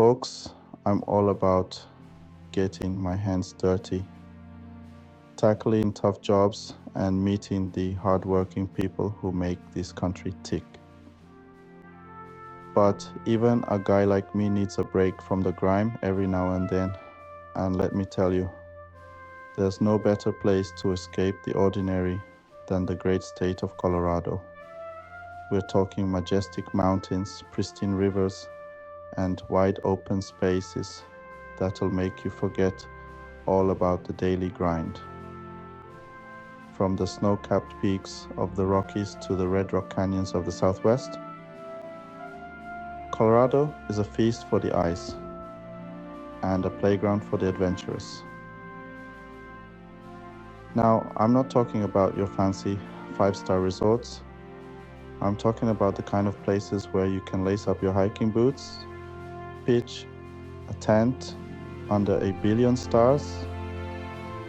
folks, I'm all about getting my hands dirty, tackling tough jobs, and meeting the hardworking people who make this country tick. But even a guy like me needs a break from the grime every now and then, and let me tell you, there's no better place to escape the ordinary than the great state of Colorado. We're talking majestic mountains, pristine rivers, and wide open spaces that'll make you forget all about the daily grind. From the snow-capped peaks of the Rockies to the red rock canyons of the Southwest, Colorado is a feast for the eyes and a playground for the adventurous. Now, I'm not talking about your fancy five-star resorts. I'm talking about the kind of places where you can lace up your hiking boots, pitch a tent under a billion stars,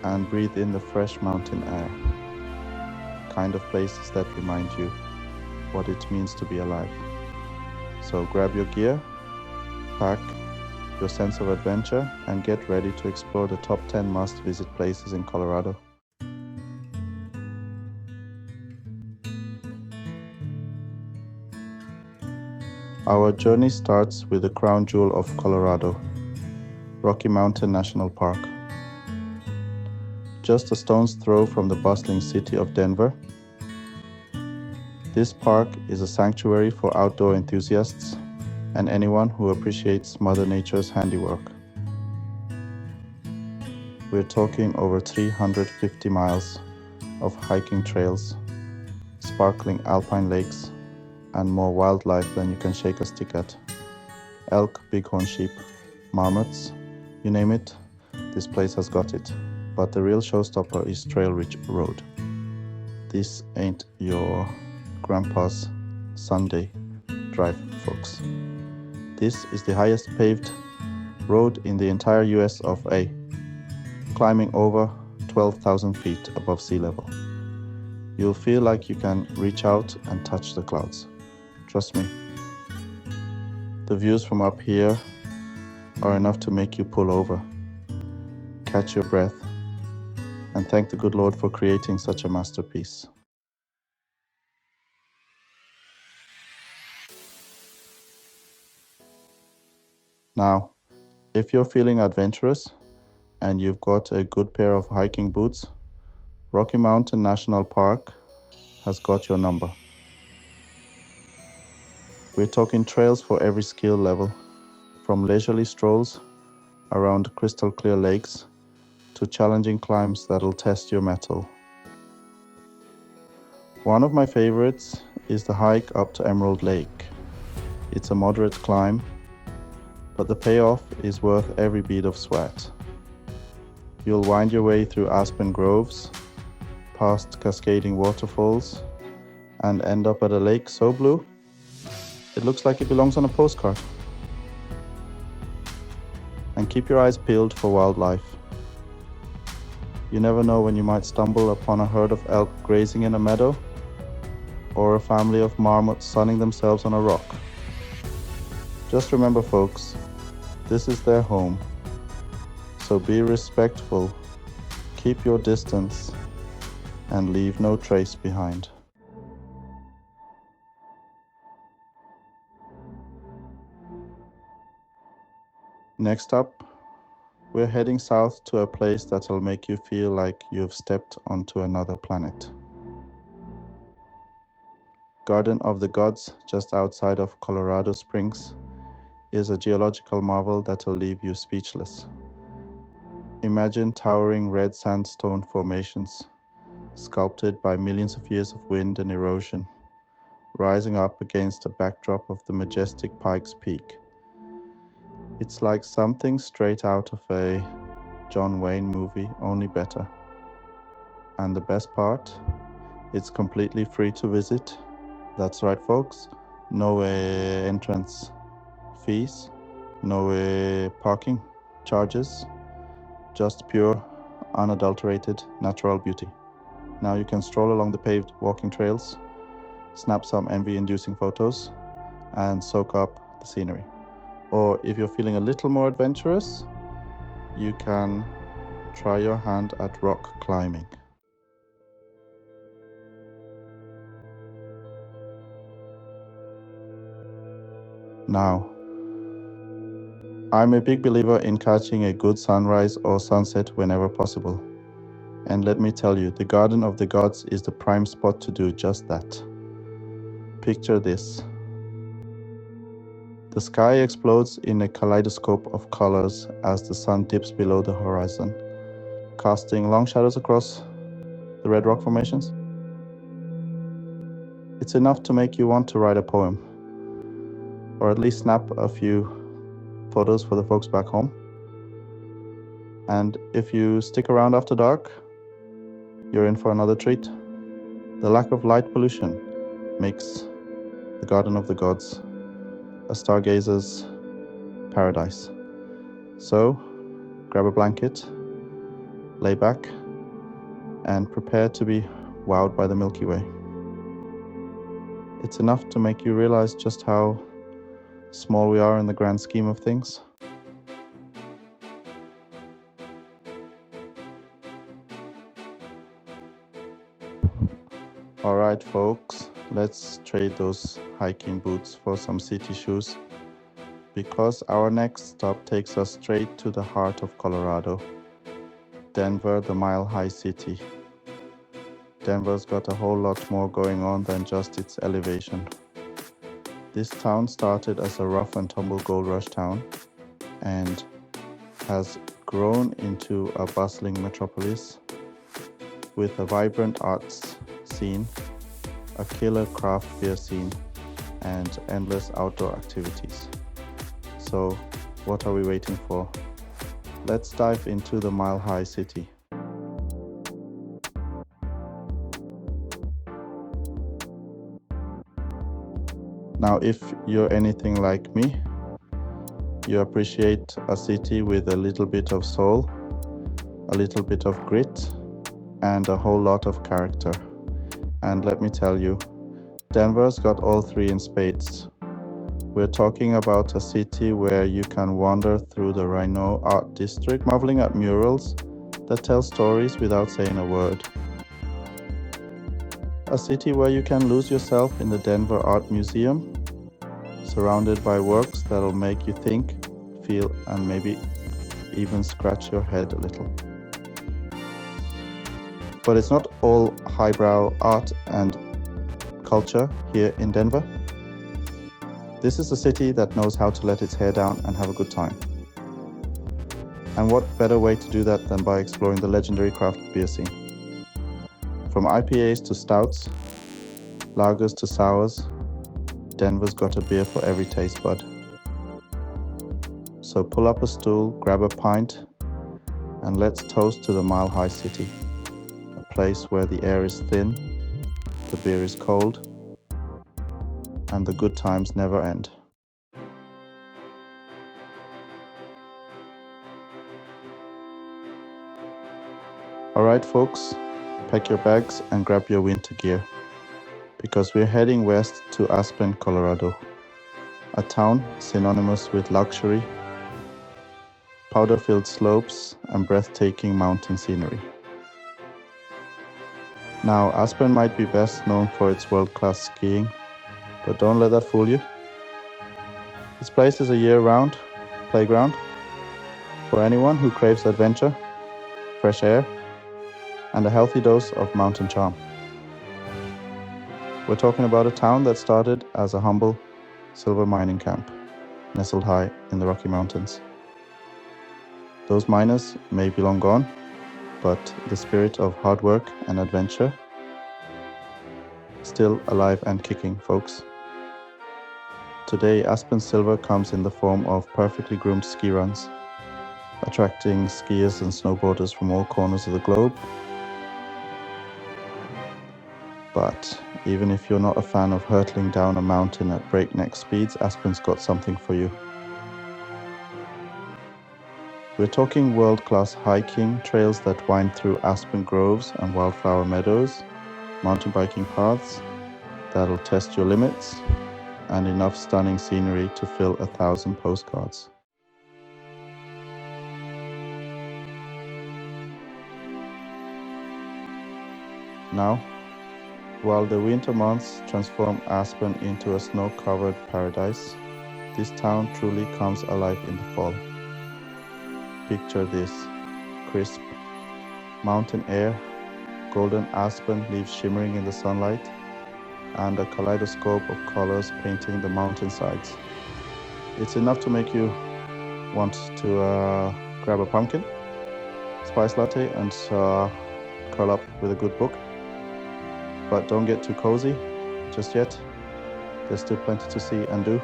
and breathe in the fresh mountain air. Kind of places that remind you what it means to be alive. So grab your gear, pack your sense of adventure, and get ready to explore the top 10 must-visit places in Colorado. Our journey starts with the crown jewel of Colorado, Rocky Mountain National Park. Just a stone's throw from the bustling city of Denver, this park is a sanctuary for outdoor enthusiasts and anyone who appreciates Mother Nature's handiwork. We're talking over 350 miles of hiking trails, sparkling alpine lakes, and more wildlife than you can shake a stick at. Elk, bighorn sheep, marmots, you name it, this place has got it. But the real showstopper is Trail Ridge Road. This ain't your grandpa's Sunday drive, folks. This is the highest paved road in the entire US of A, climbing over 12,000 feet above sea level. You'll feel like you can reach out and touch the clouds. Trust me. The views from up here are enough to make you pull over, catch your breath, and thank the good Lord for creating such a masterpiece. Now, if you're feeling adventurous and you've got a good pair of hiking boots, Rocky Mountain National Park has got your number. We're talking trails for every skill level, from leisurely strolls around crystal clear lakes to challenging climbs that'll test your mettle. One of my favorites is the hike up to Emerald Lake. It's a moderate climb, but the payoff is worth every bead of sweat. You'll wind your way through aspen groves, past cascading waterfalls, and end up at a lake so blue, it looks like it belongs on a postcard. And keep your eyes peeled for wildlife. You never know when you might stumble upon a herd of elk grazing in a meadow, or a family of marmots sunning themselves on a rock. Just remember, folks, this is their home. So be respectful, keep your distance, and leave no trace behind. Next up, we're heading south to a place that'll make you feel like you've stepped onto another planet. Garden of the Gods, just outside of Colorado Springs, is a geological marvel that'll leave you speechless. Imagine towering red sandstone formations, sculpted by millions of years of wind and erosion, rising up against a backdrop of the majestic Pikes Peak. It's like something straight out of a John Wayne movie, only better. And the best part, it's completely free to visit. That's right, folks. No entrance fees, no parking charges, just pure, unadulterated, natural beauty. Now you can stroll along the paved walking trails, snap some envy-inducing photos, and soak up the scenery. Or if you're feeling a little more adventurous, you can try your hand at rock climbing. Now, I'm a big believer in catching a good sunrise or sunset whenever possible. And let me tell you, the Garden of the Gods is the prime spot to do just that. Picture this. The sky explodes in a kaleidoscope of colors as the sun dips below the horizon, casting long shadows across the red rock formations. It's enough to make you want to write a poem, or at least snap a few photos for the folks back home. And if you stick around after dark, you're in for another treat. The lack of light pollution makes the Garden of the Gods a stargazer's paradise. So, grab a blanket, lay back, and prepare to be wowed by the Milky Way. It's enough to make you realize just how small we are in the grand scheme of things. Alright folks, let's trade those hiking boots for some city shoes, because our next stop takes us straight to the heart of Colorado, Denver, the mile-high city. Denver's got a whole lot more going on than just its elevation. This town started as a rough and tumble gold rush town and has grown into a bustling metropolis with a vibrant arts scene, a killer craft beer scene, and endless outdoor activities. So, what are we waiting for? Let's dive into the mile-high city. Now, if you're anything like me, you appreciate a city with a little bit of soul, a little bit of grit, and a whole lot of character. And let me tell you, Denver's got all three in spades. We're talking about a city where you can wander through the Rhino Art District, marveling at murals that tell stories without saying a word. A city where you can lose yourself in the Denver Art Museum, surrounded by works that'll make you think, feel, and maybe even scratch your head a little. But it's not all highbrow art and culture here in Denver. This is a city that knows how to let its hair down and have a good time. And what better way to do that than by exploring the legendary craft beer scene? From IPAs to stouts, lagers to sours, Denver's got a beer for every taste bud. So pull up a stool, grab a pint, and let's toast to the mile-high city. A place where the air is thin, the beer is cold, and the good times never end. Alright folks, pack your bags and grab your winter gear, because we're heading west to Aspen, Colorado, a town synonymous with luxury, powder-filled slopes, and breathtaking mountain scenery. Now, Aspen might be best known for its world-class skiing, but don't let that fool you. This place is a year-round playground for anyone who craves adventure, fresh air, and a healthy dose of mountain charm. We're talking about a town that started as a humble silver mining camp, nestled high in the Rocky Mountains. Those miners may be long gone, but the spirit of hard work and adventure still alive and kicking, folks. Today, Aspen Silver comes in the form of perfectly groomed ski runs, attracting skiers and snowboarders from all corners of the globe. But even if you're not a fan of hurtling down a mountain at breakneck speeds, Aspen's got something for you. We're talking world-class hiking trails that wind through aspen groves and wildflower meadows, mountain biking paths that'll test your limits, and enough stunning scenery to fill 1,000 postcards. Now, while the winter months transform Aspen into a snow-covered paradise, this town truly comes alive in the fall. Picture this: crisp mountain air, golden aspen leaves shimmering in the sunlight, and a kaleidoscope of colors painting the mountainsides. It's enough to make you want to grab a pumpkin spice latte and curl up with a good book. But don't get too cozy just yet. There's still plenty to see and do.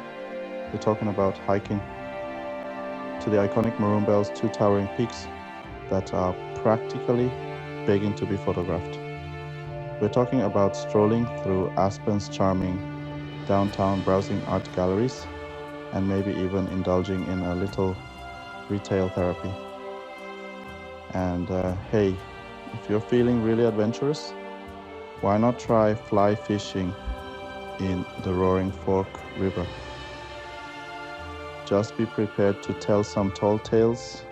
We're talking about hiking to the iconic Maroon Bell's two towering peaks that are practically begging to be photographed. We're talking about strolling through Aspen's charming downtown, browsing art galleries, and maybe even indulging in a little retail therapy. And hey, if you're feeling really adventurous, why not try fly fishing in the Roaring Fork River? Just be prepared to tell some tall tales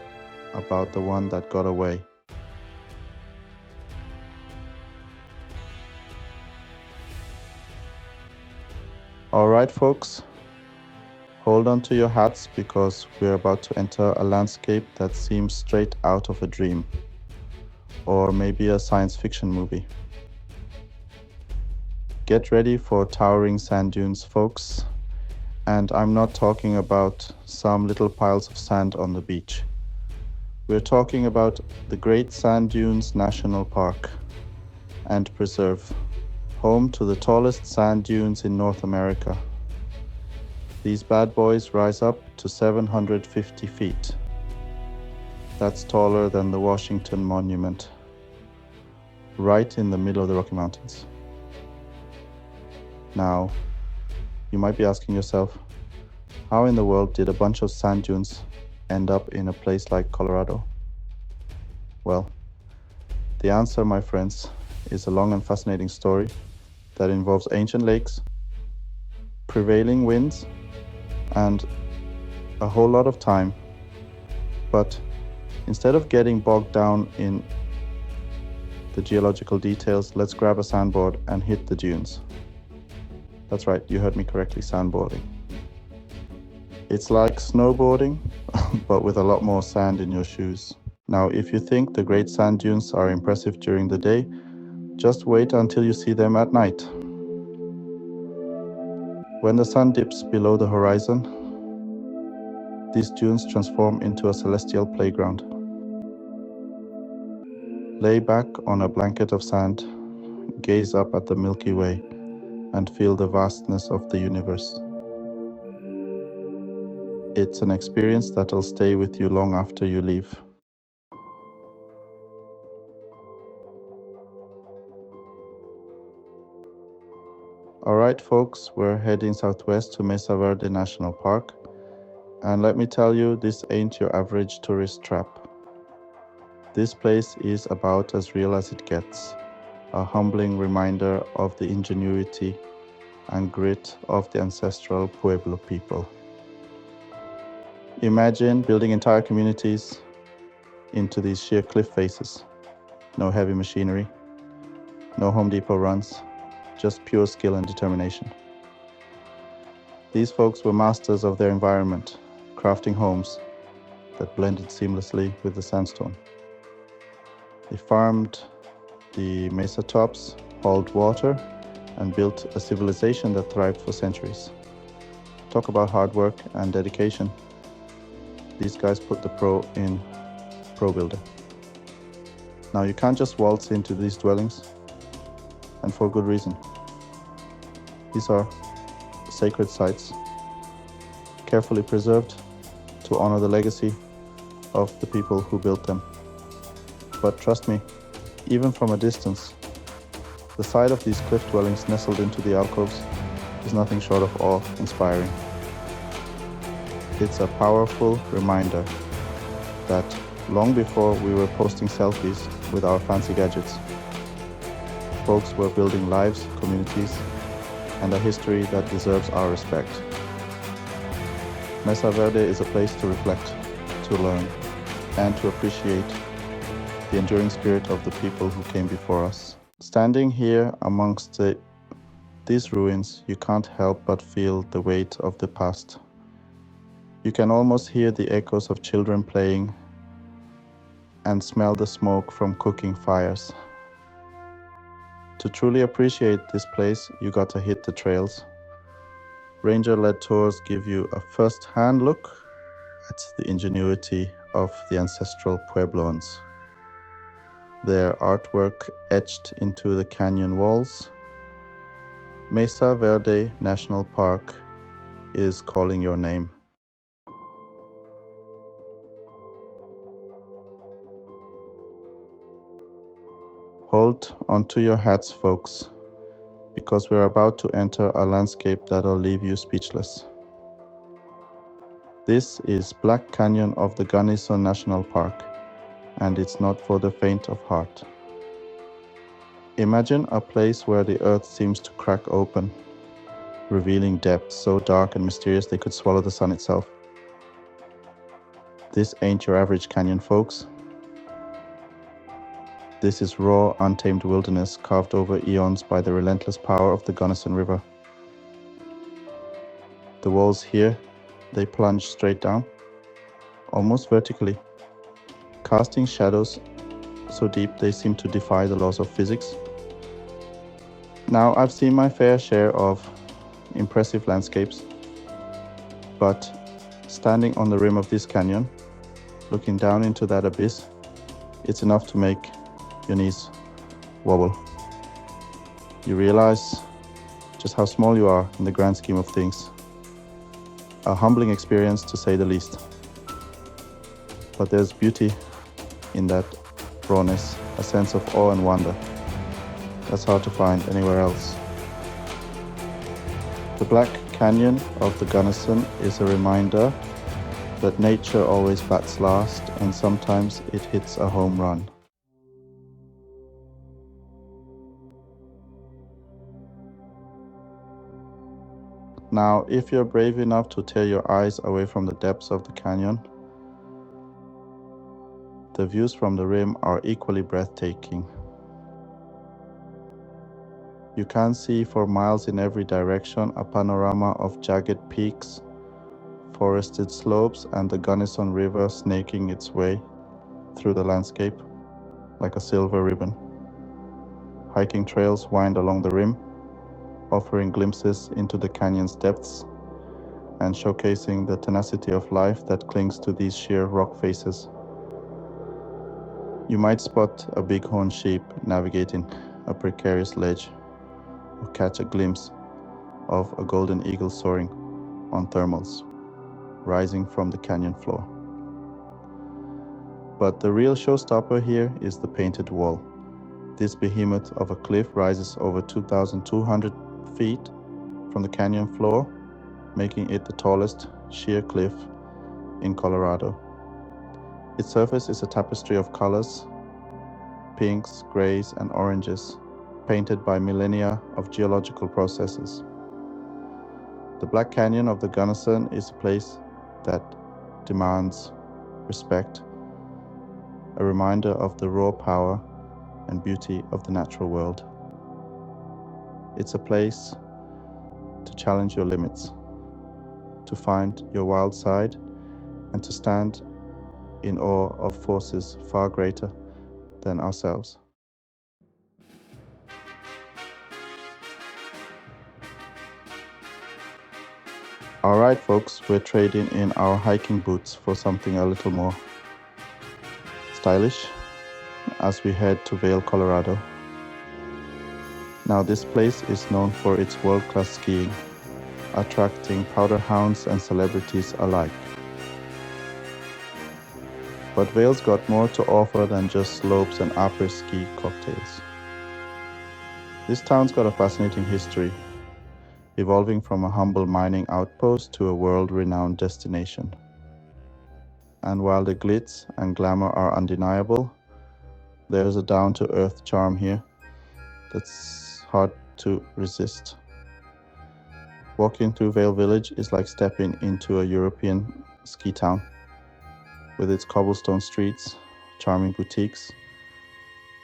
about the one that got away. All right, folks, hold on to your hats because we're about to enter a landscape that seems straight out of a dream, or maybe a science fiction movie. Get ready for towering sand dunes, folks, and I'm not talking about some little piles of sand on the beach. We're talking about the Great Sand Dunes National Park and Preserve, home to the tallest sand dunes in North America. These bad boys rise up to 750 feet. That's taller than the Washington Monument, right in the middle of the Rocky Mountains. Now, you might be asking yourself, how in the world did a bunch of sand dunes end up in a place like Colorado? Well, the answer, my friends, is a long and fascinating story that involves ancient lakes, prevailing winds, and a whole lot of time. But instead of getting bogged down in the geological details, let's grab a sandboard and hit the dunes. That's right, you heard me correctly, sandboarding. It's like snowboarding, but with a lot more sand in your shoes. Now, if you think the Great Sand Dunes are impressive during the day, just wait until you see them at night. When the sun dips below the horizon, these dunes transform into a celestial playground. Lay back on a blanket of sand, gaze up at the Milky Way, and feel the vastness of the universe. It's an experience that'll stay with you long after you leave. Alright folks, we're heading southwest to Mesa Verde National Park, and let me tell you, this ain't your average tourist trap. This place is about as real as it gets, a humbling reminder of the ingenuity and grit of the ancestral Pueblo people. Imagine building entire communities into these sheer cliff faces. No heavy machinery, no Home Depot runs, just pure skill and determination. These folks were masters of their environment, crafting homes that blended seamlessly with the sandstone. They farmed the mesa tops, hauled water, and built a civilization that thrived for centuries. Talk about hard work and dedication. These guys put the pro in pro builder. Now you can't just waltz into these dwellings, and for good reason. These are sacred sites, carefully preserved to honor the legacy of the people who built them. But trust me, even from a distance, the sight of these cliff dwellings nestled into the alcoves is nothing short of awe-inspiring. It's a powerful reminder that long before we were posting selfies with our fancy gadgets, folks were building lives, communities, and a history that deserves our respect. Mesa Verde is a place to reflect, to learn, and to appreciate the enduring spirit of the people who came before us. Standing here amongst these ruins, you can't help but feel the weight of the past. You can almost hear the echoes of children playing and smell the smoke from cooking fires. To truly appreciate this place, you gotta hit the trails. Ranger-led tours give you a first-hand look at the ingenuity of the ancestral Puebloans. Their artwork etched into the canyon walls. Mesa Verde National Park is calling your name. Hold onto your hats, folks, because we're about to enter a landscape that'll leave you speechless. This is Black Canyon of the Gunnison National Park, and it's not for the faint of heart. Imagine a place where the earth seems to crack open, revealing depths so dark and mysterious they could swallow the sun itself. This ain't your average canyon, folks. This is raw, untamed wilderness carved over eons by the relentless power of the Gunnison River. The walls here, they plunge straight down, almost vertically, casting shadows so deep they seem to defy the laws of physics. Now, I've seen my fair share of impressive landscapes, but standing on the rim of this canyon, looking down into that abyss, it's enough to make your knees wobble. You realize just how small you are in the grand scheme of things. A humbling experience, to say the least. But there's beauty in that rawness, a sense of awe and wonder that's hard to find anywhere else. The Black Canyon of the Gunnison is a reminder that nature always bats last, and sometimes it hits a home run. Now, if you're brave enough to tear your eyes away from the depths of the canyon, the views from the rim are equally breathtaking. You can see for miles in every direction a panorama of jagged peaks, forested slopes, and the Gunnison River snaking its way through the landscape like a silver ribbon. Hiking trails wind along the rim, offering glimpses into the canyon's depths and showcasing the tenacity of life that clings to these sheer rock faces. You might spot a bighorn sheep navigating a precarious ledge, or catch a glimpse of a golden eagle soaring on thermals, rising from the canyon floor. But the real showstopper here is the painted wall. This behemoth of a cliff rises over 2,200 feet from the canyon floor, making it the tallest sheer cliff in Colorado. Its surface is a tapestry of colors, pinks, grays, and oranges, painted by millennia of geological processes. The Black Canyon of the Gunnison is a place that demands respect, a reminder of the raw power and beauty of the natural world. It's a place to challenge your limits, to find your wild side, and to stand in awe of forces far greater than ourselves. Alright folks, we're trading in our hiking boots for something a little more stylish as we head to Vail, Colorado. Now this place is known for its world-class skiing, attracting powder hounds and celebrities alike. But Vail's got more to offer than just slopes and après-ski cocktails. This town's got a fascinating history, evolving from a humble mining outpost to a world-renowned destination. And while the glitz and glamour are undeniable, there's a down-to-earth charm here that's hard to resist. Walking through Vail village is like stepping into a European ski town, with its cobblestone streets, charming boutiques,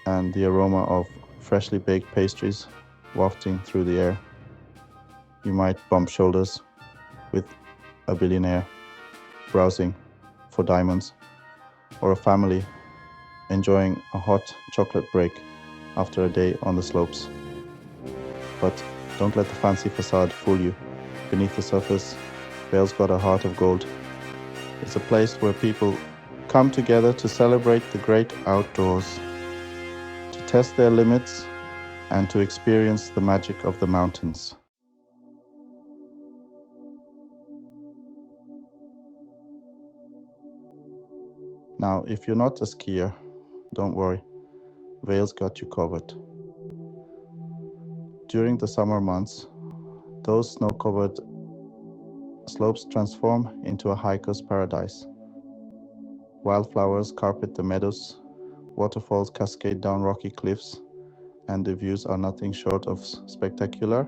and the aroma of freshly baked pastries wafting through the air. You might bump shoulders with a billionaire browsing for diamonds, or a family enjoying a hot chocolate break after a day on the slopes. But don't let the fancy facade fool you. Beneath the surface, Vail's got a heart of gold. It's a place where people come together to celebrate the great outdoors, to test their limits, and to experience the magic of the mountains. Now, if you're not a skier, don't worry, Vail's got you covered. During the summer months, those snow-covered slopes transform into a hiker's paradise. Wildflowers carpet the meadows, waterfalls cascade down rocky cliffs, and the views are nothing short of spectacular.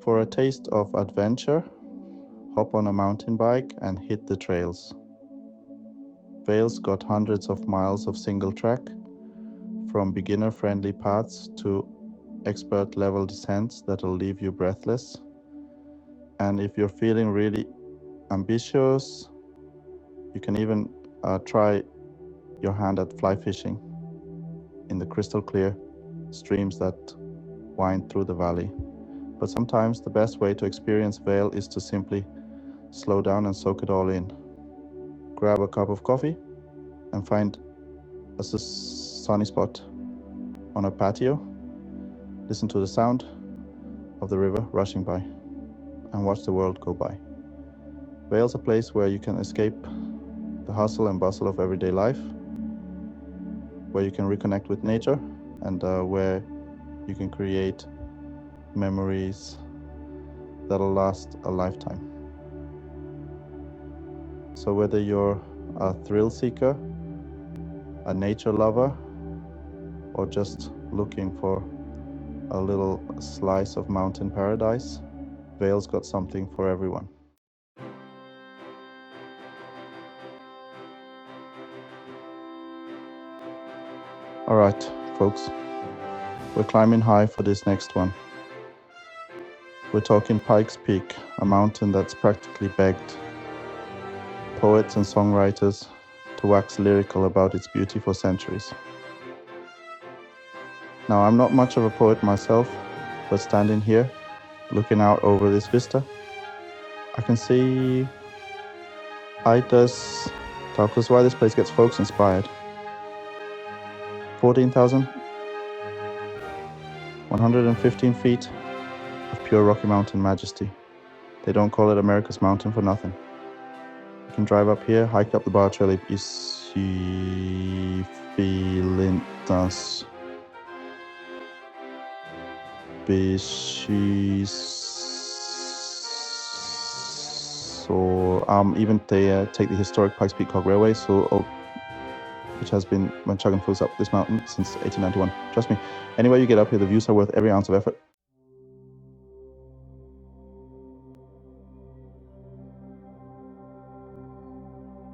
For a taste of adventure, hop on a mountain bike and hit the trails. Vail's got hundreds of miles of single track, from beginner-friendly paths to expert-level descents that'll leave you breathless. And if you're feeling really ambitious, you can even try your hand at fly fishing in the crystal clear streams that wind through the valley. But sometimes the best way to experience Vail is to simply slow down and soak it all in. Grab a cup of coffee and find a sunny spot on a patio. Listen to the sound of the river rushing by and watch the world go by. Vail's a place where you can escape the hustle and bustle of everyday life, where you can reconnect with nature, and where you can create memories that'll last a lifetime. So whether you're a thrill seeker, a nature lover, or just looking for a little slice of mountain paradise, Vail's got something for everyone. All right, folks, we're climbing high for this next one. We're talking Pikes Peak, a mountain that's practically begged poets and songwriters to wax lyrical about its beauty for centuries. Now, I'm not much of a poet myself, but standing here, looking out over this vista, I can see does talk us why this place gets folks inspired. 14,115 feet of pure Rocky Mountain majesty. They don't call it America's mountain for nothing. You can drive up here, hike up the bar trail, y si filintas species. So even they take the historic Pikes Peak Cog Railway, which has been chugging folks up this mountain since 1891. Trust me, anywhere you get up here, the views are worth every ounce of effort.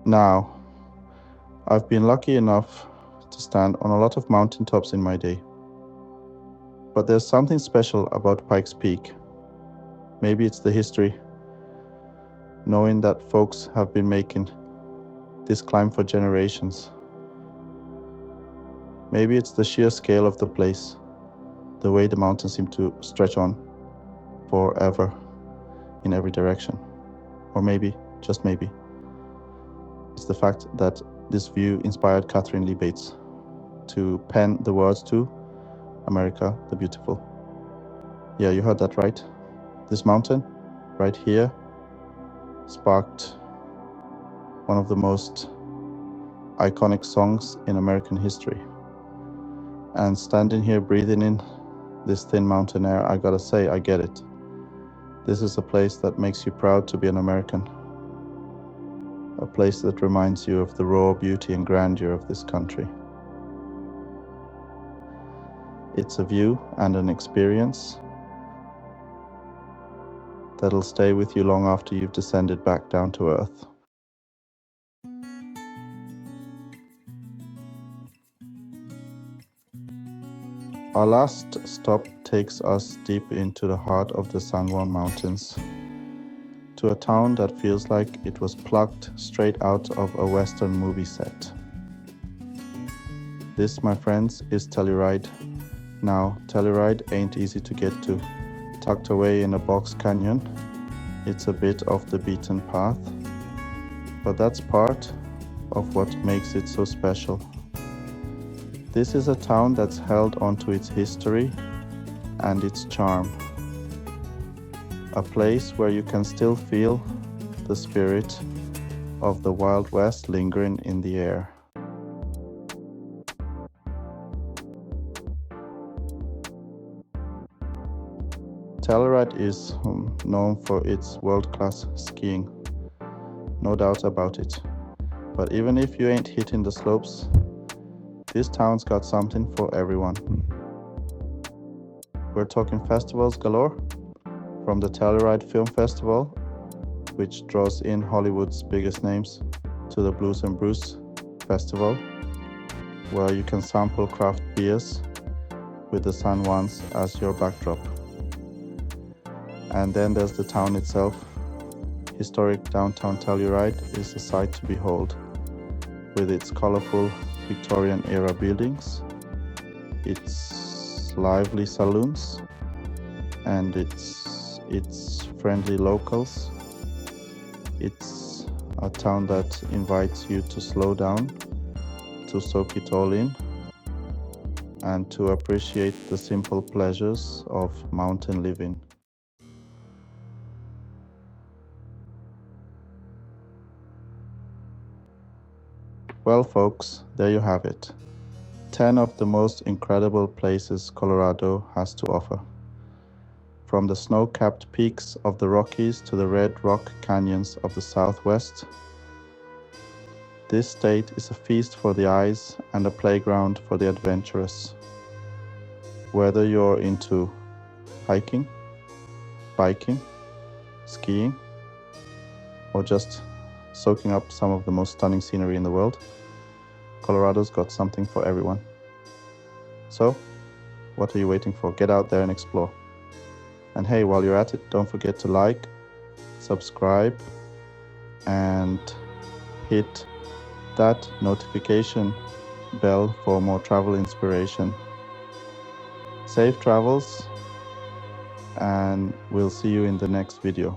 Now, I've been lucky enough to stand on a lot of mountaintops in my day. But there's something special about Pikes Peak. Maybe it's the history, knowing that folks have been making this climb for generations. Maybe it's the sheer scale of the place, the way the mountains seem to stretch on forever in every direction. Or maybe, just maybe, it's the fact that this view inspired Catherine Lee Bates to pen the words to America the Beautiful. Yeah, you heard that right. This mountain, right here, sparked one of the most iconic songs in American history. And standing here breathing in this thin mountain air, I gotta say, I get it. This is a place that makes you proud to be an American. A place that reminds you of the raw beauty and grandeur of this country. It's a view and an experience that'll stay with you long after you've descended back down to earth. Our last stop takes us deep into the heart of the Sangwon Mountains, to a town that feels like it was plucked straight out of a Western movie set. This, my friends, is Telluride. Now, Telluride ain't easy to get to. Tucked away in a box canyon, it's a bit off the beaten path, but that's part of what makes it so special. This is a town that's held onto its history and its charm. A place where you can still feel the spirit of the Wild West lingering in the air. Telluride is known for its world-class skiing, no doubt about it. But even if you ain't hitting the slopes, this town's got something for everyone. We're talking festivals galore, from the Telluride Film Festival, which draws in Hollywood's biggest names, to the Blues and Brews Festival, where you can sample craft beers with the San Juans as your backdrop. And then there's the town itself. Historic downtown Telluride is a sight to behold, with its colorful Victorian-era buildings, its lively saloons, and its friendly locals. It's a town that invites you to slow down, to soak it all in, and to appreciate the simple pleasures of mountain living. Well, folks, there you have it. 10 of the most incredible places Colorado has to offer. From the snow-capped peaks of the Rockies to the red rock canyons of the Southwest, this state is a feast for the eyes and a playground for the adventurous. Whether you're into hiking, biking, skiing, or just soaking up some of the most stunning scenery in the world, Colorado's got something for everyone. So, what are you waiting for? Get out there and explore. And hey, while you're at it, don't forget to like, subscribe, and hit that notification bell for more travel inspiration. Safe travels, and we'll see you in the next video.